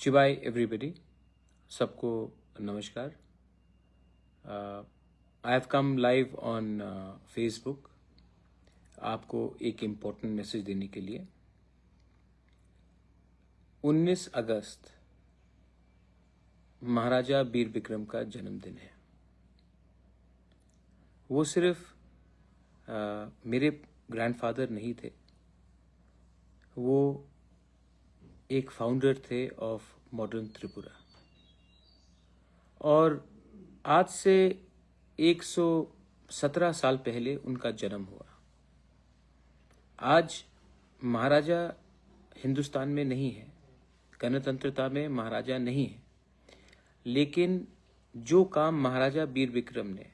शिवाय एवरीबडी, सबको नमस्कार। I have come live on Facebook आपको एक इम्पोर्टेंट मैसेज देने के लिए। 19 अगस्त महाराजा वीर विक्रम का जन्मदिन है। वो सिर्फ मेरे ग्रैंडफादर नहीं थे, वो एक फाउंडर थे ऑफ मॉडर्न त्रिपुरा। और आज से 117 साल पहले उनका जन्म हुआ। आज महाराजा हिंदुस्तान में नहीं है, गणतंत्रता में महाराजा नहीं है, लेकिन जो काम महाराजा वीर विक्रम ने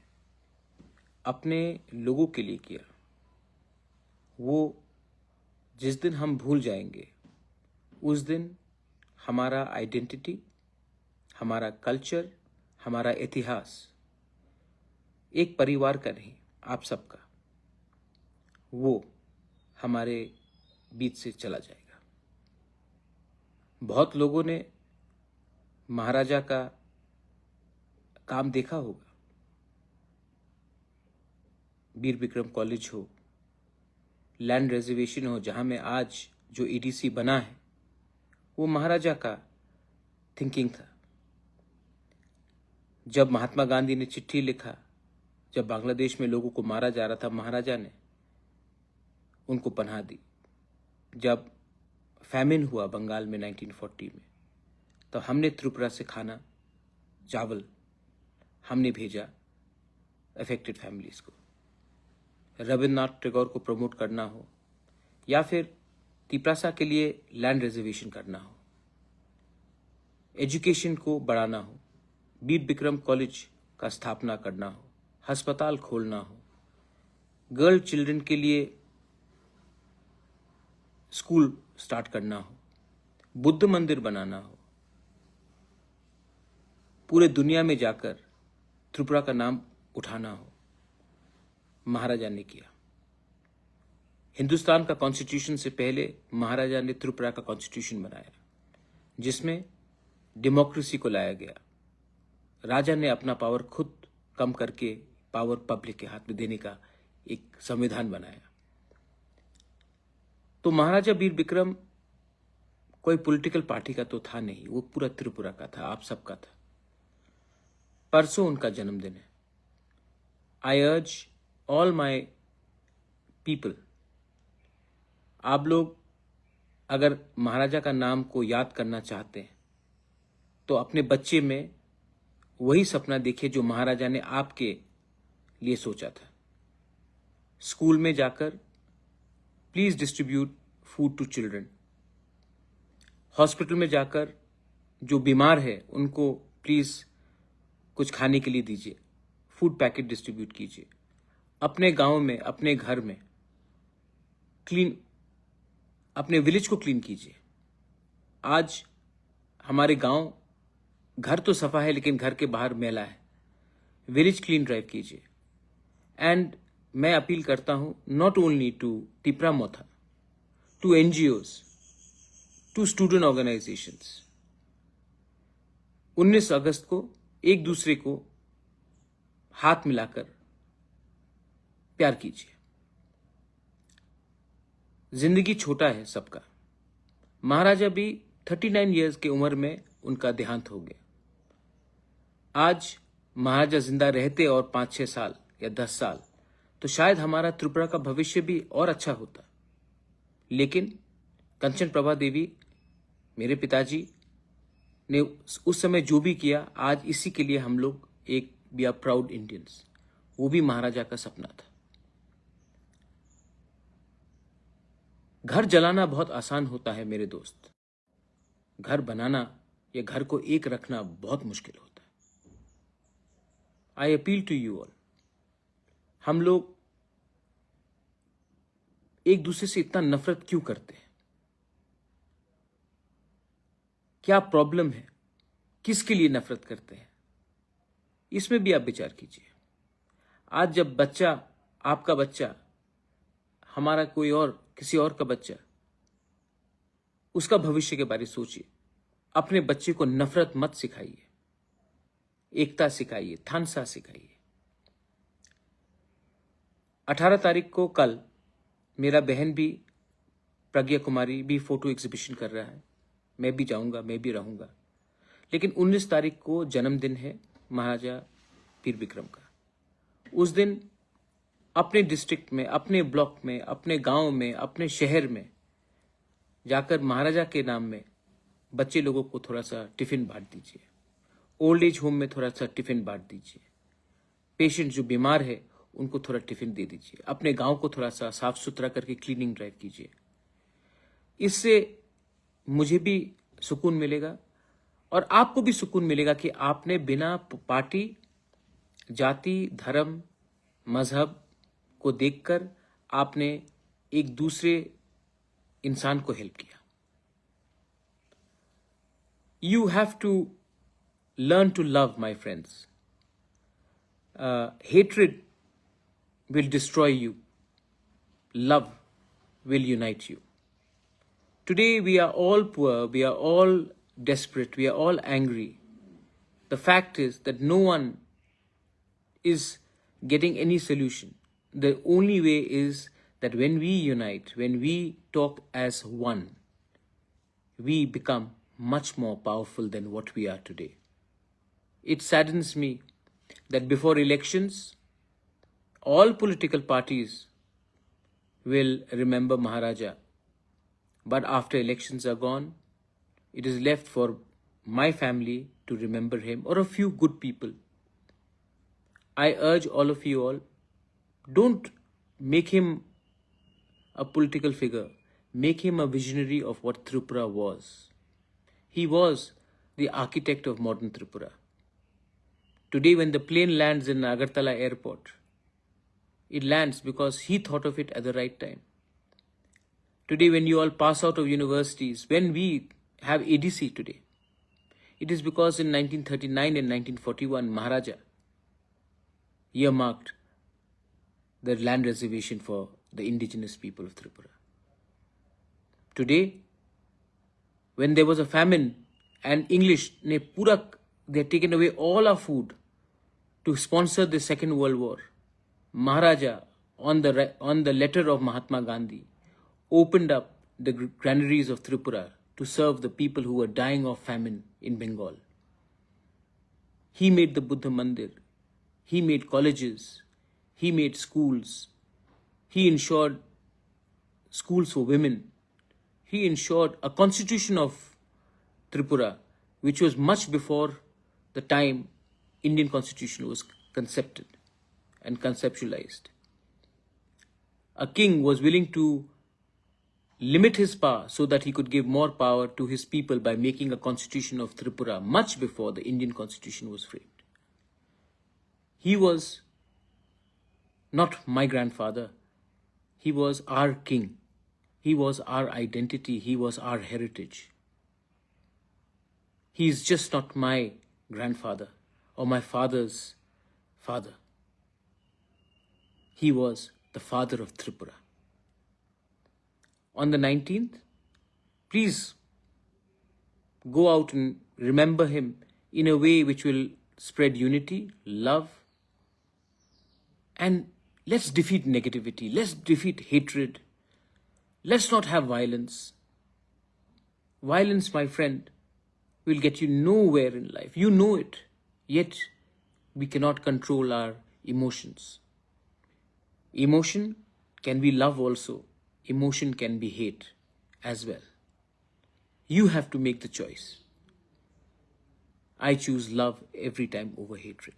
अपने लोगों के लिए किया, वो जिस दिन हम भूल जाएंगे, उस दिन हमारा आइडेंटिटी, हमारा कल्चर, हमारा इतिहास एक परिवार का नहीं, आप सबका, वो हमारे बीच से चला जाएगा। बहुत लोगों ने महाराजा का काम देखा होगा। वीर विक्रम कॉलेज हो, लैंड रिजर्वेशन हो, जहां में आज जो ईडीसी बना है, वो महाराजा का थिंकिंग था। जब महात्मा गांधी ने चिट्ठी लिखा, जब बांग्लादेश में लोगों को मारा जा रहा था, महाराजा ने उनको पनाह दी। जब फैमिन हुआ बंगाल में 1940 में, तो हमने त्रिपुरा से खाना, चावल हमने भेजा अफेक्टेड फैमिलीज को। रविन्द्रनाथ टैगोर को प्रमोट करना हो या फिर तिपरासा के लिए लैंड रिजर्वेशन करना हो, एजुकेशन को बढ़ाना हो, वीर विक्रम कॉलेज का स्थापना करना हो, अस्पताल खोलना हो, गर्ल चिल्ड्रन के लिए स्कूल स्टार्ट करना हो, बुद्ध मंदिर बनाना हो, पूरे दुनिया में जाकर त्रिपुरा का नाम उठाना हो, महाराजा ने किया। हिंदुस्तान का कॉन्स्टिट्यूशन से पहले महाराजा ने त्रिपुरा का कॉन्स्टिट्यूशन बनाया, जिसमें डेमोक्रेसी को लाया गया। राजा ने अपना पावर खुद कम करके पावर पब्लिक के हाथ में देने का एक संविधान बनाया। तो महाराजा वीर विक्रम कोई पॉलिटिकल पार्टी का तो था नहीं, वो पूरा त्रिपुरा का था, आप सबका था। परसों उनका जन्मदिन है। आई अर्ज ऑल माई पीपल, आप लोग अगर महाराजा का नाम को याद करना चाहते हैं, तो अपने बच्चे में वही सपना देखिए जो महाराजा ने आपके लिए सोचा था। स्कूल में जाकर please distribute food to children. Hospital में जाकर जो बीमार है उनको प्लीज कुछ खाने के लिए दीजिए, फूड पैकेट डिस्ट्रीब्यूट कीजिए। अपने गांव में, अपने घर में क्लीन, अपने विलेज को क्लीन कीजिए। आज हमारे गांव, घर तो सफा है लेकिन घर के बाहर मैला है, विलेज क्लीन ड्राइव कीजिए। एंड मैं अपील करता हूं not only to Tipra Motha, to NGOs, to student organisations. 19 अगस्त को एक दूसरे को हाथ मिलाकर प्यार कीजिए। जिंदगी छोटा है सबका। महाराजा भी 39 इयर्स की उम्र में उनका देहांत हो गया। आज महाराजा जिंदा रहते और 5-6 साल या 10 साल, तो शायद हमारा त्रिपुरा का भविष्य भी और अच्छा होता। लेकिन कंचन प्रभा देवी, मेरे पिताजी ने उस समय जो भी किया, आज इसी के लिए हम लोग एक वी आर प्राउड इंडियंस। वो भी महाराजा का सपना था। घर जलाना बहुत आसान होता है मेरे दोस्त, घर बनाना या घर को एक रखना बहुत मुश्किल होता है। I appeal to you all, हम लोग एक दूसरे से इतना नफरत क्यों करते हैं? क्या प्रॉब्लम है? किसके लिए नफरत करते हैं? इसमें भी आप विचार कीजिए। आज जब बच्चा, आपका बच्चा, हमारा कोई और, किसी और का बच्चा, उसका भविष्य के बारे में सोचिए। अपने बच्चे को नफरत मत सिखाइए, एकता सिखाइए, थानसा सिखाइए। 18 तारीख को कल मेरा बहन भी, प्रज्ञा कुमारी भी फोटो एग्जीबिशन कर रहा है। मैं भी जाऊंगा, मैं भी रहूंगा। लेकिन 19 तारीख को जन्मदिन है महाराजा वीर विक्रम का। उस दिन अपने डिस्ट्रिक्ट में, अपने ब्लॉक में, अपने गांव में, अपने शहर में जाकर महाराजा के नाम में बच्चे लोगों को थोड़ा सा टिफिन बांट दीजिए। ओल्ड एज होम में थोड़ा सा टिफिन बांट दीजिए। पेशेंट जो बीमार है उनको थोड़ा टिफिन दे दीजिए। अपने गांव को थोड़ा सा साफ सुथरा करके क्लीनिंग ड्राइव कीजिए। इससे मुझे भी सुकून मिलेगा और आपको भी सुकून मिलेगा कि आपने बिना पार्टी, जाति, धर्म, मजहब को देखकर आपने एक दूसरे इंसान को हेल्प किया। You have to learn to love, my friends. Hatred will destroy you. Love will unite you. Today we are all poor, we are all desperate, we are all angry. The fact is that no one is getting any solution. The only way is that when we unite, when we talk as one, we become much more powerful than what we are today. It saddens me that before elections, all political parties will remember Maharaja. But after elections are gone, it is left for my family to remember him or a few good people. I urge all of you all, don't make him a political figure. Make him a visionary of what Tripura was. He was the architect of modern Tripura. Today, when the plane lands in Agartala airport, it lands because he thought of it at the right time. Today, when you all pass out of universities, when we have ADC today, it is because in 1939 and 1941, Maharaja earmarked the land reservation for the indigenous people of Tripura. Today, when there was a famine and English, they had taken away all our food to sponsor the Second World War, Maharaja, on the letter of Mahatma Gandhi, opened up the granaries of Tripura to serve the people who were dying of famine in Bengal. He made the Buddha Mandir. He made colleges. He made schools. He ensured schools for women. He ensured a constitution of Tripura, which was much before the time Indian constitution was concepted and conceptualized. A king was willing to limit his power so that he could give more power to his people by making a constitution of Tripura much before the Indian constitution was framed. He was not my grandfather. He was our king. He was our identity. He was our heritage. He is just not my grandfather or my father's father. He was the father of Tripura. On the 19th, please go out and remember him in a way which will spread unity, love, and let's defeat negativity. Let's defeat hatred. Let's not have violence. Violence, my friend, will get you nowhere in life. You know it. Yet, we cannot control our emotions. Emotion can be love also. Emotion can be hate as well. You have to make the choice. I choose love every time over hatred.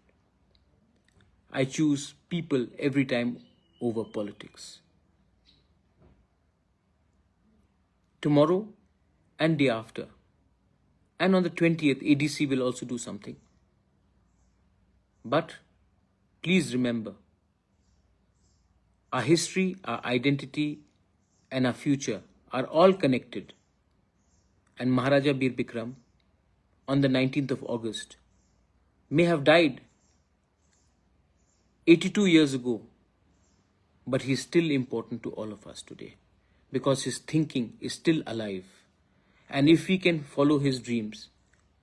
I choose people every time over politics. Tomorrow and day after, and on the 20th, ADC will also do something. But please remember, our history, our identity, and our future are all connected. And Maharaja Veer Bikram, on the 19th of August, may have died 82 years ago, but he is still important to all of us today because his thinking is still alive And if we can follow his dreams,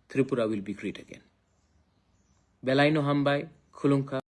Tripura will be great again. Belaino Hambai, Khulunka.